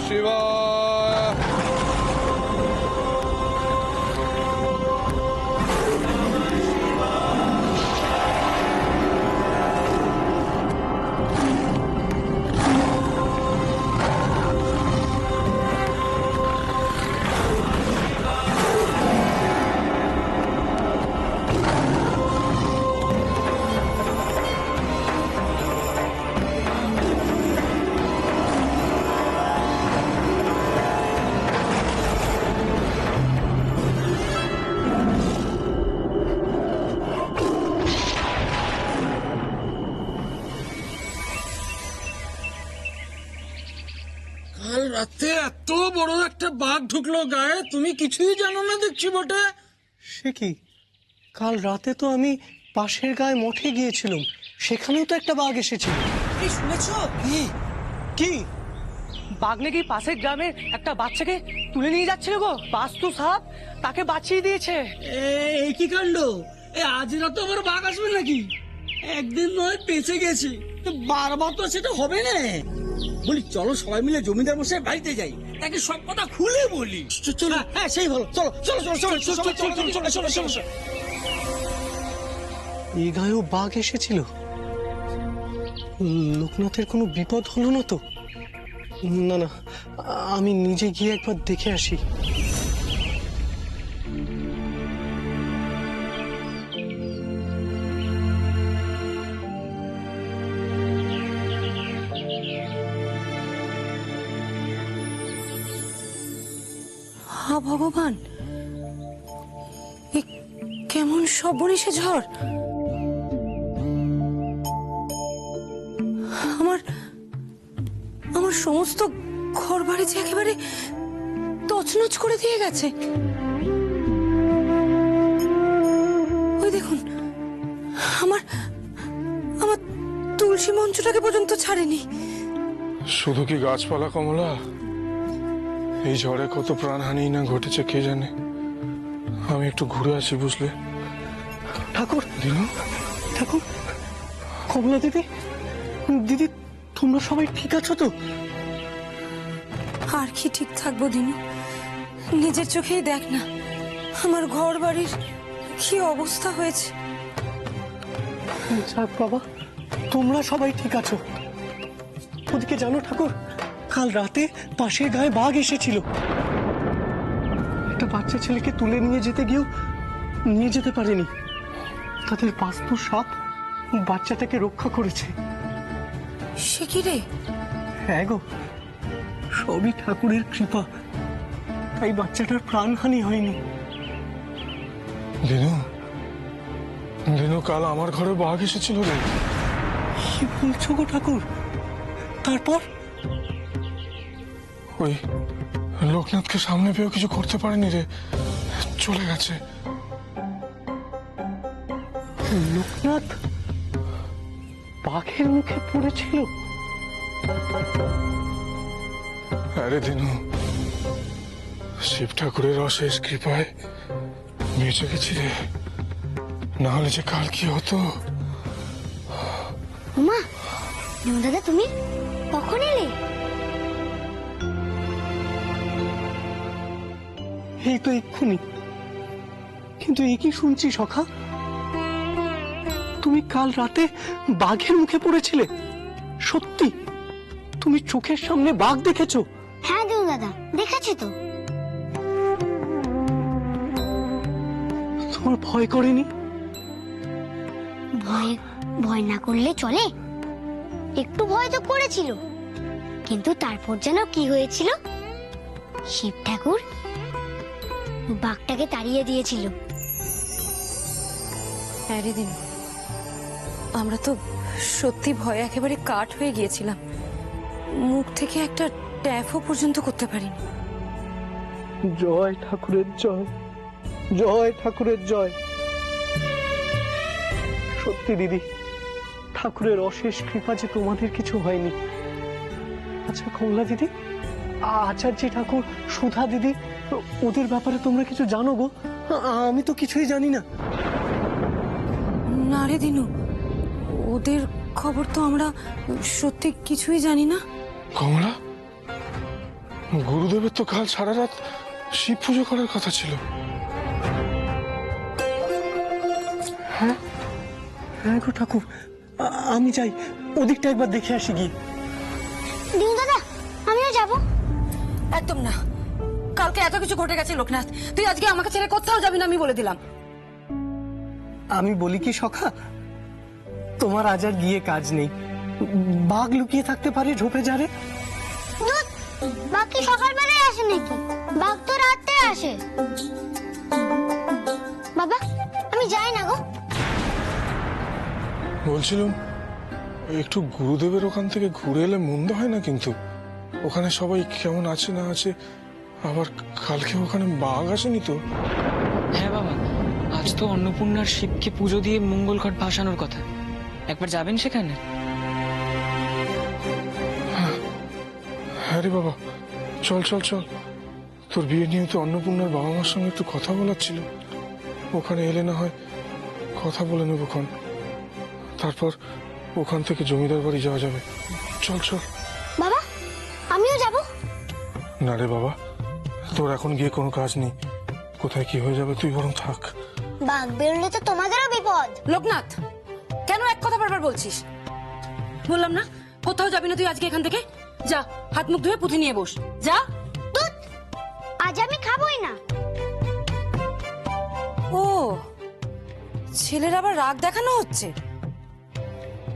শিবায়। কাল রাতে এত বড় একটা বাঘ ঢুকলো গায়ে, তুমি কিছুই জানো না দেখছি বটে। সে কি, কাল রাতে তো আমি পাশের গায়ে মঠে গিয়েছিলাম, সেখানেও তো একটা বাঘ এসেছিল। এই শুনেছো? কি কি? বাঘ নাকি পাশের গ্রামের একটা বাচ্চাকে তুলে নিয়ে যাচ্ছিল গো, বাস্তু সাপ তাকে বাঁচিয়ে দিয়েছে। এই কি কাণ্ড! আজ রাতে আবার বাঘ আসবে নাকি? একদিন নয় বেঁচে গেছে, তো বারবার তো সেটা হবে না। বলি চলো সবাই মিলে জমিদার মশাই বাড়িতে যাই, তাকে সব কথা খুলে বলি। চলো, হ্যাঁ সেই ভালো, চলো চলো চলো চলো চলো চলো চলো চলো চলো। এই গায়েও বাঘ এসেছিল? লোকনাথের কোনো বিপদ হলো না তো? না না, আমি নিজে গিয়ে একবার দেখে আসি। হা ভগবান, এ কেমন সর্বনেশে ঝড়! আমার আমার সমস্ত ঘর বাড়ি যে একেবারে তছনছ করে দিয়ে গেছে। ওই দেখুন, আমার আমার তুলসী মঞ্চটাকে পর্যন্ত ছাড়েনি। শুধু কি গাছপালা কমলা? এই ঝড়ে কত প্রাণহানি না ঘটেছে কে জানে। আমি একটু ঘুরে আসি, বুঝলে? ঠাকুর, দিনু, ঠাকুর, কমলা দিদি, দিদি, তোমরা সবাই ঠিক আছো তো? আর কি ঠিক থাকবো দিনু, নিজের চোখেই দেখ না আমার ঘর বাড়ির কি অবস্থা হয়েছে। যাক বাবা, তোমরা সবাই ঠিক আছো। ওদিকে জানো ঠাকুর, কাল রাতে পাশের গায়ে বাঘ এসেছিল। একটা বাচ্চা ছেলেকে তুলে নিয়ে যেতে গিয়েও নিয়ে যেতে পারেনি। তাদের বাস্তু সাপ বাচ্চাটাকে রক্ষা করেছে। সে কি রে? হ্যাঁ গো, সবই ঠাকুরের কৃপা, তাই বাচ্চাটার প্রাণহানি হয়নি। দিনু, দিনু, কাল আমার ঘরে বাঘ এসেছিল রে। কি বলছো গো ঠাকুর? তারপর? ওই লোকনাথকে সামনে পেয়েও কিছু করতে পারেনি রে, চলে গেছে। লোকনাথ বাঘের মুখে পড়েছিল? আরে দিনু, শিব ঠাকুরের অশেষ কৃপায় বেঁচে গেছি রে, না হলে যে কাল কি হতো। মা, দাদা তুমি কখন এলে? এই তো এক্ষুনি। কিন্তু এ কি শুনছি সখা, তুমি কাল রাতে বাঘের মুখে পড়েছিলে? সত্যি? তুমি চোখের সামনে বাঘ দেখেছো? হ্যাঁ দাদা, দেখেছি তো। তোমার ভয় করেনি? ভয় ভয় না করলে চলে, একটু ভয় তো করেছিল, কিন্তু তারপর যেন কি হয়েছিল, শিব ঠাকুর বাঘটাকে তাড়িয়ে দিয়েছিল। হ্যাঁ রে দিনু, আমরা তো সত্যি ভয়ে একেবারে কাঠ হয়ে গিয়েছিলাম, মুখ থেকে একটা ট্যাফও পর্যন্ত করতে পারিনি। জয় ঠাকুরের জয়, জয় ঠাকুরের জয়। সত্যি দিদি, ঠাকুরের অশেষ কৃপা যে তোমাদের কিছু হয়নি। আচ্ছা কমলা দিদি, আচার্য ঠাকুর, সুধা দিদি, ওদের ব্যাপারে তোমরা কিছু জানো গো? আমি তো কিছুই জানি না। না রে দিনু, ওদের খবর তো আমরা সত্যি কিছুই জানি না। কমলা, গুরুদেবের তো কাল সারা রাত শিব পুজো করার কথা ছিল। হ্যাঁ গো ঠাকুর, আমি যাই ওদিকটা একবার দেখে আসি গিয়ে। দিন দাদা, আমিও যাব। একদম না, কালকে এত কিছু ঘটে গেছে লোকনাথ, তুই আজকে আমাকে ছেড়ে কোথাও যাবি না, আমি বলে দিলাম। আমি বলি কি সখা, তোমার আজ আর গিয়ে কাজ নেই। বাঘ লুকিয়ে থাকতে পারে ঝোপে ঝাড়ে। দুধ, বাঘ কি সকালবেলায় আসে নাকি? বাঘ তো রাতে আসে। বাবা, আমি যাই না গো। বলছিলাম একটু গুরুদেবের ওখান থেকে ঘুরে এলে মন্দ হয় না, কিন্তু ওখানে সবাই কেমন আছে না আছে, আবার কালকে ওখানে বাঘ আসেনি তো? হ্যাঁ বাবা, আজ তো অন্নপূর্ণার শিবকে পুজো দিয়ে মঙ্গল ঘট ভাসানোর কথা, একবার যাবেন সেখানে? হ্যাঁ রে বাবা, চল চল চল। তোর বিয়ে নিয়ে তো অন্নপূর্ণার বাবা মার সঙ্গে একটু কথা বলার ছিল, ওখানে এলে না হয় কথা বলে নেবক্ষণ, তারপর ওখান থেকে জমিদার বাড়ি যাওয়া যাবে। চল চল। বাবা, আমিও যাব। না রে বাবা, তোর এখন গিয়ে কোনো কাজ নেই, কোথায় কি হয়ে যাবে তুই বরং থাক। বাঘ বেরোলে তো তোমাদেরও বিপদ। লোকনাথ, কেন এক কথা বারবার বলছিস? বললাম না কোথাও যাবি না তুই আজকে এখান থেকে। যা, হাত মুখ ধুয়ে পুঁথি নিয়ে বস, যা। দুধ, আজ আমি খাবোই না। ও, ছেলের আবার রাগ দেখানো হচ্ছে।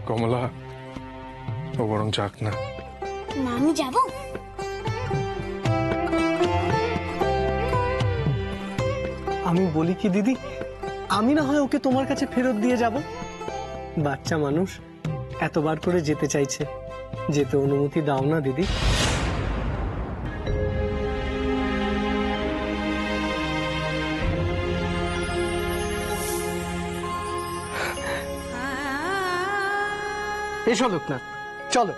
কমলা, ও বরং যাক না। মা, আমি যাব। আমি বলি কি দিদি, আমি না হয় ওকে তোমার কাছে ফেরত দিয়ে যাব। বাচ্চা মানুষ এতবার করে যেতে চাইছে, যেতে অনুমতি দাও না দিদি। এসো লোকনাথ, চলো।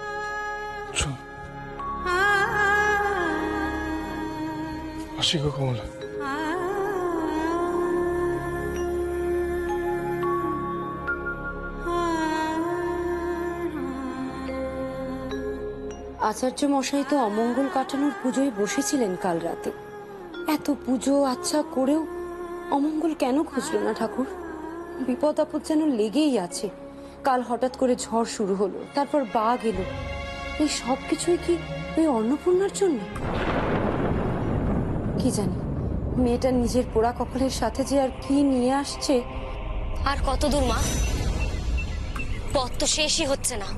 চল। আসি গো কমলা। আচার্য মশাই তো অমঙ্গল কাটানোর পুজোয় বসেছিলেন কাল রাতে। এত পুজো আচ্ছা করেও অমঙ্গল কেন খুঁজলো না ঠাকুর? বিপদ আপদ যেন লেগেই আছে। কাল হঠাৎ করে ঝড় শুরু হলো, তারপর বাঘ এলো। এই সব কিছুই কি ওই অন্নপূর্ণার জন্য? কি জানি, মেয়েটা নিজের পোড়া কপালের সাথে যে আর কি নিয়ে আসছে। আর কত দূর মা? পথ তো শেষই হচ্ছে না,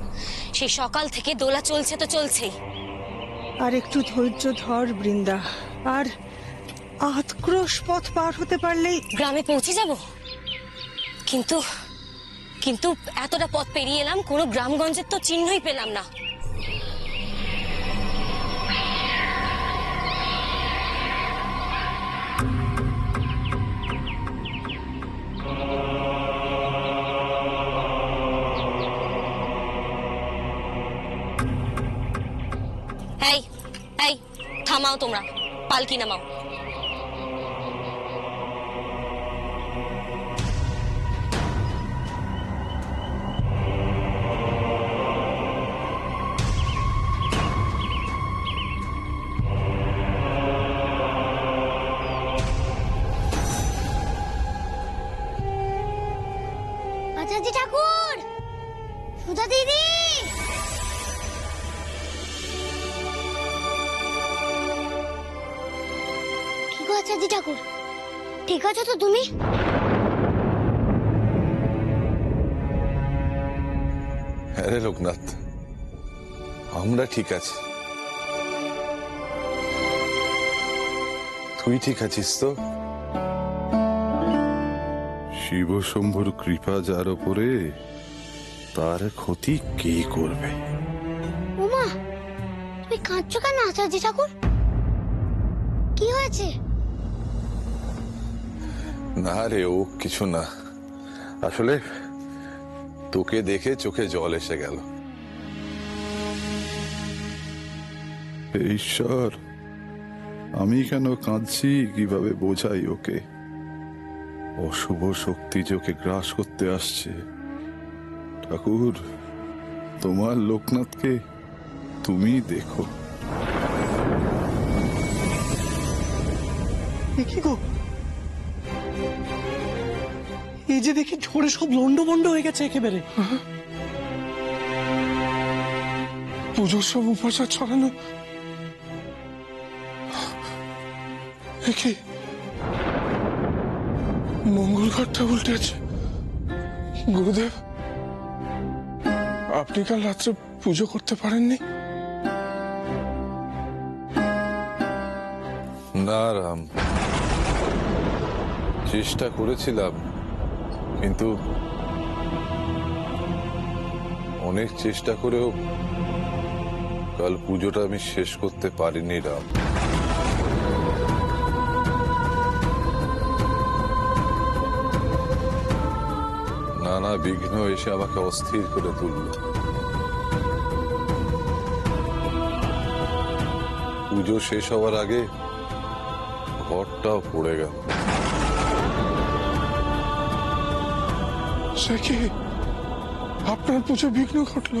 সেই সকাল থেকে দোলা চলছে তো চলছেই। আর একটু ধৈর্য ধর বৃন্দা, আর আধক্রোশ পথ পার হতে পারলেই গ্রামে পৌঁছে যাব। কিন্তু কিন্তু এতটা পথ পেরিয়ে এলাম, কোনো গ্রামগঞ্জের তো চিহ্নই পেলাম না। এই এই থামাও, তোমরা পালকি নামাও। আচার্য ঠাকুর, সুধা দিদি, কি গো আচার্য ঠাকুর, ঠিক আছো তো তুমি? হ্যাঁ রে লোকনাথ, আমরা ঠিক আছি। তুই ঠিক আছিস তো? শিব শম্ভুর কৃপা যার উপরে, তার ক্ষতি কে করবে? ওমা, তুমি কাঁদছো কেন আচার্য ঠাকুর? কি হয়েছে? না রে, ও কিছু না, আসলে তোকে দেখে চোখে জল এসে গেল। ঈশ্বর, আমি কেন কাঁদছি কিভাবে বোঝাই ওকে? অশুভ শক্তি যে ওকে গ্রাস করতে আসছে। ঠাকুর, তোমার লোকনাথকে তুমি দেখো। কি গো, এই যে দেখি ঝড়ে সব লন্ডভন্ড হয়ে গেছে একেবারে। পুজোর সব উপাচার ছড়ানো। এ কি, মঙ্গল ঘরটা উল্টে আছে। গুরুদেব, আপনি কাল রাত্রে পুজো করতে পারেননি? না রাম, চেষ্টা করেছিলাম, কিন্তু অনেক চেষ্টা করেও কাল পুজোটা আমি শেষ করতে পারিনি রাম। নানা বিঘ্ন এসে আমাকে অস্থির করে তুলল। পুজো শেষ হওয়ার আগে ঘরটাও পড়ে গেল। সে কি, আপনার পুজো বিঘ্ন ঘটল?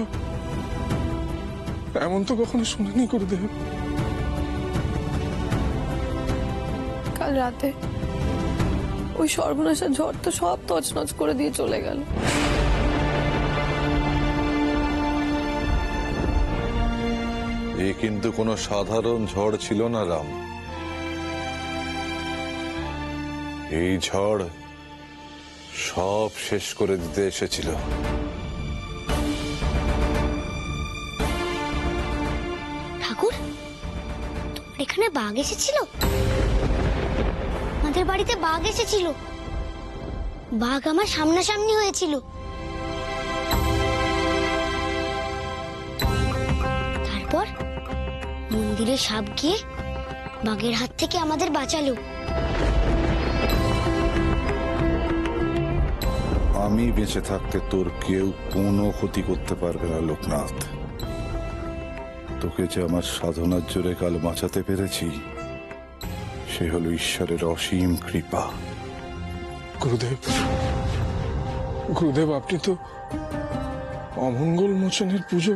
এমন তো কখনো শুনিনি গুরুদেব। কাল রাতে ওই সর্বনাশা ঝড় তো সব তছনছ করে দিয়ে চলে গেল। এ কিন্তু কোনো সাধারণ ঝড় ছিল না রাম। এই ঝড় সব শেষ করে দিতে এসেছিল। ঠাকুর, তোমার এখানে বাঘ এসেছিল? আমাদের বাড়িতে বাঘ এসেছিল। বাঘ আমার সামনাসামনি হয়েছিল। তারপর মন্দিরে সাপ গিয়ে বাঘের হাত থেকে আমাদের বাঁচালো। আমি বেঁচে থাকতে তোর কেউ কোনো ক্ষতি করতে পারবে না লোকনাথ। তোকে যে আমার সাধনার জোরে কাল বাঁচাতে পেরেছি, সে হলো ঈশ্বরের অসীম কৃপা। গুরুদেব, গুরুদেব, আপনি তো অমঙ্গল মোচনের পুজো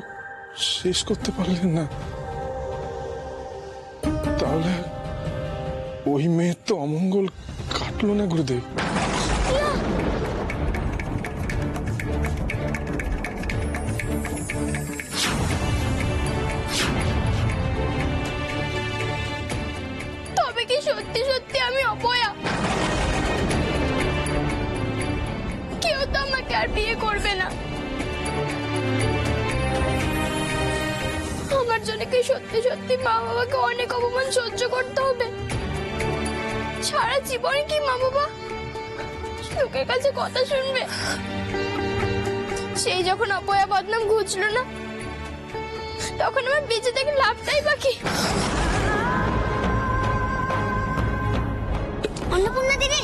শেষ করতে পারলেন না। তাহলে ওই মেয়ের তো অমঙ্গল কাটলো না গুরুদেব। তবে কি সত্যি সত্যি আমি অপয়া? কেউ তো আমাকে আর বিয়ে করবে না। আমার জন্য কি সত্যি সত্যি মা বাবাকে অনেক অপমান সহ্য করতে হবে? সারা জীবন কি মা বাবা লোকের কাছে কথা শুনবে? সেই যখন অপয়া বদনাম ঘুচলো না, তখন আমার বেঁচে থেকে লাভটাই বাকি। অন্নপূর্ণা দিদি,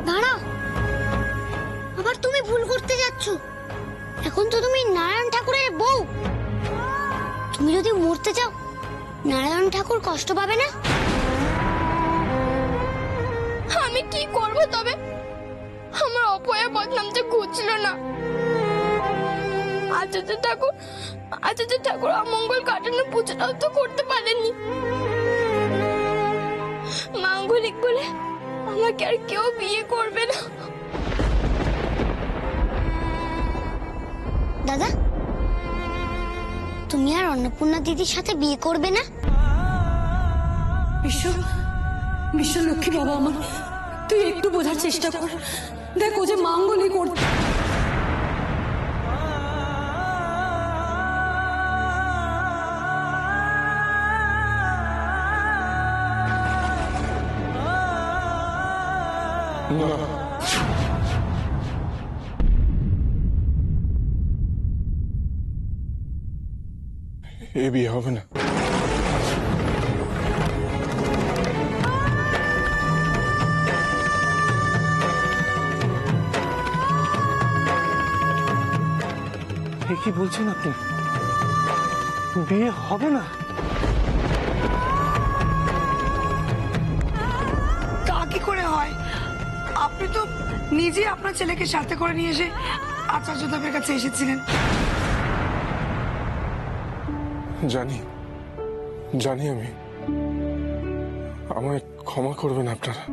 দাঁড়াও। আবার তুমি ভুল করতে যাচ্ছ। এখন তো তুমি নারায়ণ ঠাকুরের বউ। তুমি যদি মরতে চাও, নারায়ণ ঠাকুর কষ্ট পাবে না? আমি কি করব তবে? আমার অপয়া বদনামটা ঘুচলো না। আচার্য ঠাকুর অমঙ্গল কাটানোর পুজোটাও তো করতে পারেননি। মাঙ্গলিক বলে আমাকে আর কেউ বিয়ে করবে না। দাদা, তুমি আর অন্নপূর্ণা দিদির সাথে বিয়ে করবে না? বিশ্ব লক্ষ্মী বাবা আমার, তুই একটু বোঝার চেষ্টা কর। দেখো যে মাঙ্গলিক করতে এ বিয়ে হবে না। কি বলছেন আপনি? বিয়ে হবে না? তা কি করে হয়? আপনি তো নিজে আপনার ছেলেকে সাথে করে নিয়ে এসে আচার্যদেবের কাছে এসেছিলেন। জানি জানি, আমি আমায় ক্ষমা করবেন আপনারা।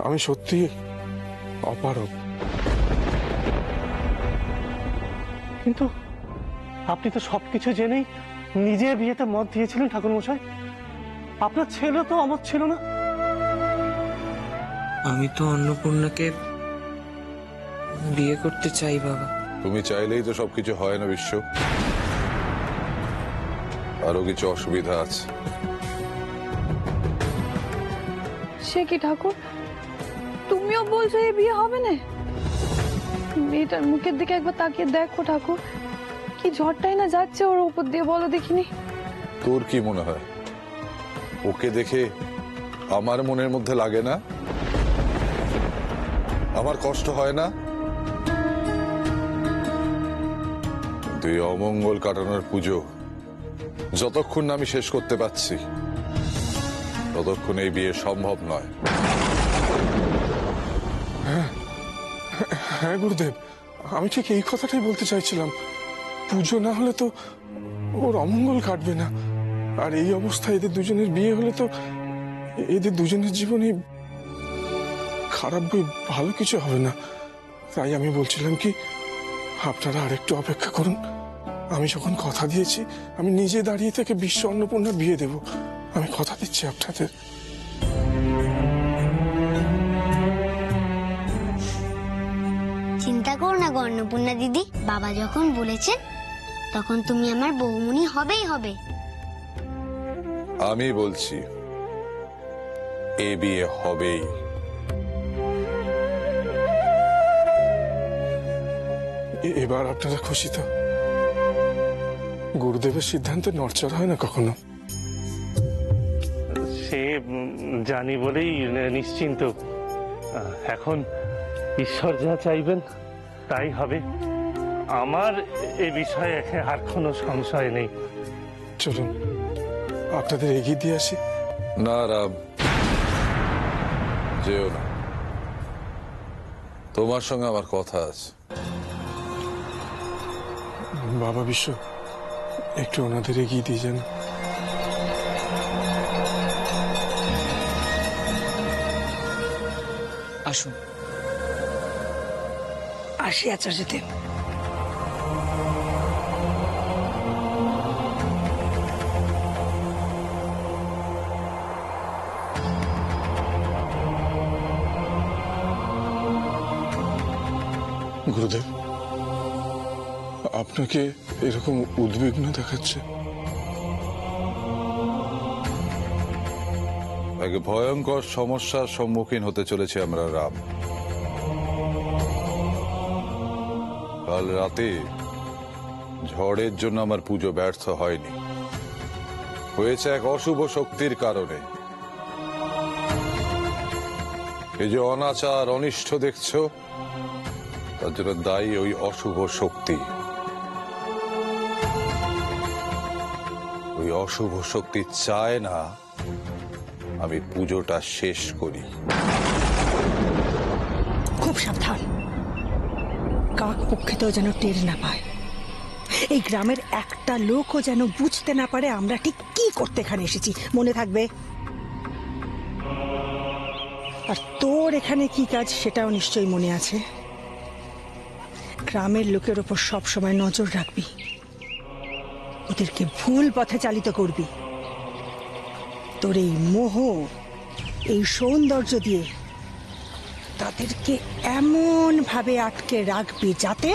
আমি সত্যি অপারগ। কিন্তু আপনি তো সবকিছু জেনেই নিজে বিয়েতে মত দিয়েছিলেন ঠাকুরমশাই। আপনার ছেলে তো অমত ছিল না। আমি তো অন্নপূর্ণাকে বিয়ে করতে চাই বাবা। তুমি চাইলেই তো সবকিছু হয় না বিশ্ব, আরো কিছু অসুবিধা আছে। সে কি ঠাকুর, তুমিও বলছো এই বিয়ে হবে না? মেয়েটার মুখের দিকে একবার তাকিয়ে দেখো ঠাকুর, কি ঝড়টাই না যাচ্ছে ওর উপর দিয়ে, বলো দেখিনি। তোর কি মনে হয় ওকে দেখে আমার মনের মধ্যে লাগে না? আমার কষ্ট হয় না? তুই অমঙ্গল কাটানোর পুজো যতক্ষণ না আমি শেষ করতে পারছি ততক্ষণ এই বিয়ে সম্ভব নয়। হ্যাঁ গুরুদেব, আমি ঠিক এই কথাটাই বলতে চাইছিলাম। পুজো না হলে তো ওর অমঙ্গল কাটবে না, আর এই অবস্থায় এদের দুজনের বিয়ে হলে তো এদের দুজনের জীবনে খারাপ বই ভালো কিছু হবে না। তাই আমি বলছিলাম কি, আপনারা আরেকটু অপেক্ষা করুন। আমি যখন কথা দিয়েছি আমি নিজে দাঁড়িয়ে থেকে বিশ্ব অন্নপূর্ণার বিয়ে দেব। আমি কথা দিচ্ছি আপনাদের। চিন্তা করো না গো অন্নপূর্ণা দিদি, বাবা যখন বলেছেন তখন তুমি আমার বৌমনি হবেই হবে। আমি বলছি এ বিয়ে হবেই। এবার আপনারা খুশি তো? গুরুদেবের সিদ্ধান্তে নড়চড় হয় না কখনো। সে জানি বলেই নিশ্চিন্ত। এখন ঈশ্বর যা চাইবেন তাই হবে। আমার এ বিষয়ে আর কোনো সংশয় নেই। চলুন আপনাদের এগিয়ে দিয়ে আসি। না রাম, যেও না, তোমার সঙ্গে আমার কথা আছে। বাবা বিশ্ব, একটু ওনাদের এগিয়ে দিয়ে যান। আসুন। আসি আচার্যদেব। গুরুদেব, আপনাকে এরকম উদ্বিগ্ন দেখাচ্ছে। এক ভয়ঙ্কর সমস্যার সম্মুখীন হতে চলেছে আমরা রাম। কাল রাতে ঝড়ের জন্য আমার পুজো ব্যর্থ হয়নি, হয়েছে এক অশুভ শক্তির কারণে। এই যে অনাচার অনিষ্ট দেখছো, তার জন্য দায়ী ওই অশুভ শক্তি। ওই অশুভ শক্তি চায় না আমি পুজোটা শেষ করি। খুব সাবধান, কাক পক্ষেতেও যেন টের না পায়। এই গ্রামের একটা লোকও যেন বুঝতে না পারে আমরা ঠিক কি করতে এখানে এসেছি, মনে থাকবে। আর তোর এখানে কি কাজ সেটাও নিশ্চয়ই মনে আছে। গ্রামের লোকের ওপর সব সময় নজর রাখবি, ওদেরকে ভুল পথে চালিত করবি। তোর এই মোহ, এই সৌন্দর্য দিয়ে তাদেরকে এমন ভাবে আটকে রাখবি যাতে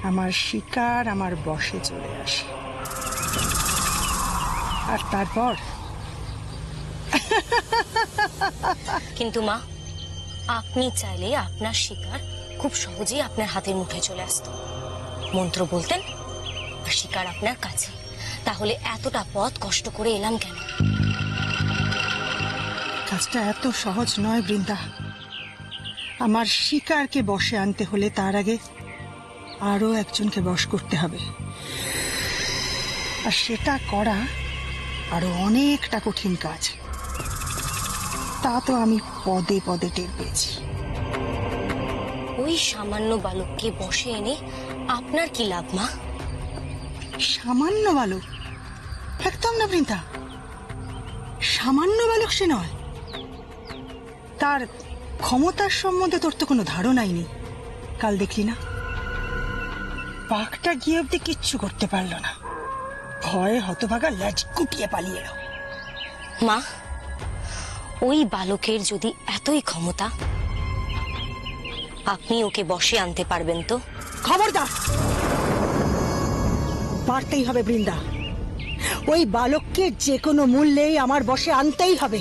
আমার শিকার আমার বশে চলে আসে। আর তারপর কিন্তু মা, আপনি চাইলে আপনার শিকার খুব সহজেই আপনার হাতের মুঠোয় চলে আসতো। মন্ত্র বলতেন আর শিকার আপনার কাছে। তাহলে এতটা পথ কষ্ট করে এলাম কেন? কাজটা এত সহজ নয় বৃন্দা। আমার শিকারকে বশে আনতে হলে তার আগে আরো একজনকে বশ করতে হবে, আর সেটা করা আরো অনেকটা কঠিন কাজ। তা তো আমি পদে পদে টের পেয়েছি। ওই সামান্য বালককে বশে এনে আপনার কি লাভ মা? সামান্য বালক? একদম না বৃন্দা, সামান্য বালক সে নয়। তার ক্ষমতার সম্বন্ধে তোর তো কোনো ধারণাই নেই। কাল দেখলি না, বাঘটা গিয়ে অব্দি কিচ্ছু করতে পারলো না, ভয়ে হতভাগা ল্যাজ গুটিয়ে পালিয়ে এলো। মা, ওই বালকের যদি এতই ক্ষমতা, আপনি ওকে বশে আনতে পারবেন তো? খবরদার, পারতেই হবে বৃন্দা। ওই বালককে যে কোনো মূল্যেই আমার বশে আনতেই হবে।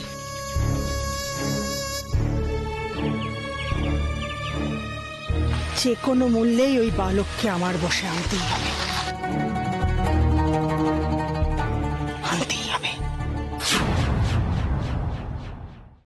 যে কোনো মূল্যেই ওই বালককে আমার বশে আনতেই হবে।